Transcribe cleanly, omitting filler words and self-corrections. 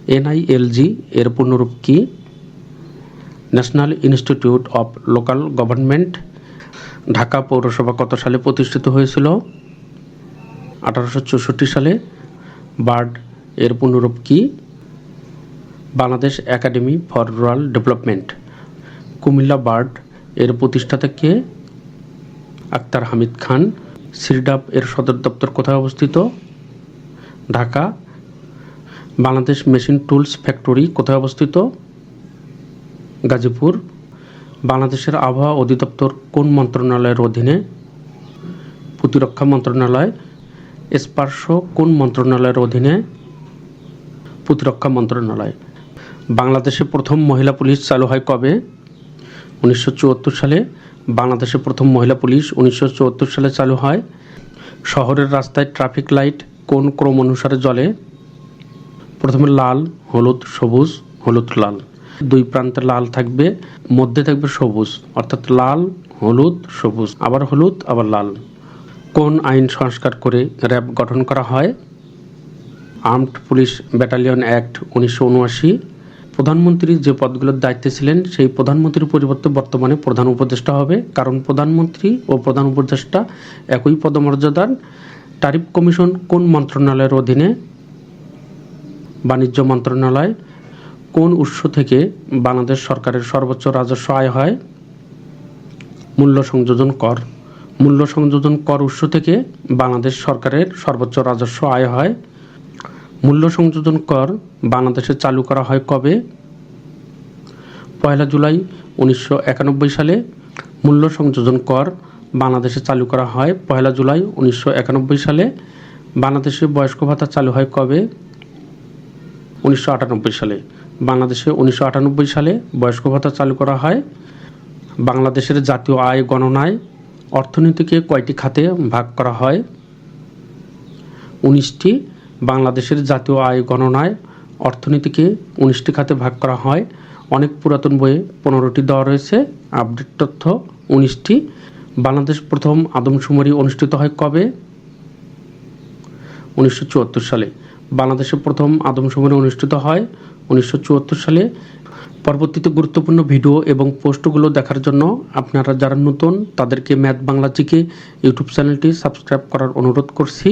NILG এর পূর্ণরূপ কি? National institute of local government. Dhaka পৌরসভা কত সালে প্রতিষ্ঠিত হয়েছিল? 1864 সালে। বার্ড এর পূর্ণরূপ কি? Bangladesh academy for rural development. Comilla bird এর প্রতিষ্ঠাতা কে? আক্তার হামিদ খান। সিরডাপ এর সদর দপ্তর কোথায় অবস্থিত? Dhaka. Bangladesh machine tools factory কোথায় অবস্থিত? গাজীপুর। বাংলাদেশের আবহাওয়া অধিদপ্তর কোন মন্ত্রণালয়ের অধীনে? প্রতিরক্ষা মন্ত্রণালয়। স্পার্শ কোন মন্ত্রণালয়ের অধীনে? প্রতিরক্ষা মন্ত্রণালয়। বাংলাদেশে প্রথম মহিলা পুলিশ চালু হয় কবে? 1974 সালে। বাংলাদেশে প্রথম মহিলা পুলিশ 1974 সালে চালু হয়। শহরের রাস্তায় ট্রাফিক লাইট কোন ক্রম অনুসারে জ্বলে? প্রথমে লাল, হলুদ, সবুজ, হলুদ, লাল। দুই প্রান্তে লাল থাকবে, মধ্যে থাকবে সবুজ, অর্থাৎ লাল, হলুদ, সবুজ, আবার হলুদ, আবার লাল। কোন আইন সংস্কার করে র্যাব গঠন করা হয়? Armed police battalion act 1979। প্রধানমন্ত্রী যে পদগুলোর দায়িত্বে ছিলেন সেই প্রধানমন্ত্রীর পরিবর্তে বর্তমানে প্রধান উপদেষ্টা হবে, কারণ প্রধানমন্ত্রী ও প্রধান উপদেষ্টা একই পদমর্যাদার। ট্যারিফ কমিশন কোন মন্ত্রণালয়ের অধীনে? বাণিজ্য মন্ত্রণালয়। কোন উৎস থেকে বাংলাদেশ সরকারের সর্বোচ্চ রাজস্ব আয় হয়? মূল্য সংযোজন কর। মূল্য সংযোজন কর উৎস থেকে বাংলাদেশ সরকারের সর্বোচ্চ রাজস্ব আয় হয়। মূল্য সংযোজন কর বাংলাদেশে চালু করা হয় কবে? 1 জুলাই 1991 সালে। মূল্য সংযোজন কর বাংলাদেশে চালু করা হয় 1 জুলাই 1991 সালে। বাংলাদেশে বয়স্ক ভাতা চালু হয় কবে? 1998 সালে। বাংলাদেশে 1998 সালে বয়স্ক ভাতা চালু করা হয়। বাংলাদেশের জাতীয় আয় গণনায় অর্থনীতিকে কয়টি খাতে ভাগ করা হয়? 19টি। বাংলাদেশের জাতীয় আয় গণনায় অর্থনীতিকে 19টি খাতে ভাগ করা হয়। অনেক পুরাতন বইয়ে 15টি দেওয়া রয়েছে, আপডেট তথ্য 19টি। বাংলাদেশ প্রথম আদমশুমারি অনুষ্ঠিত হয় কবে? 1974 সালে। বাংলাদেশে প্রথম আদমশুমারি অনুষ্ঠিত হয় 1974 সালে। পরবর্তীতে গুরুত্বপূর্ণ ভিডিও এবং পোস্টগুলো দেখার জন্য আপনারা যারা নতুন তাদেরকে ম্যাথ বাংলা জিকে ইউটিউব চ্যানেলটি সাবস্ক্রাইব করার অনুরোধ করছি।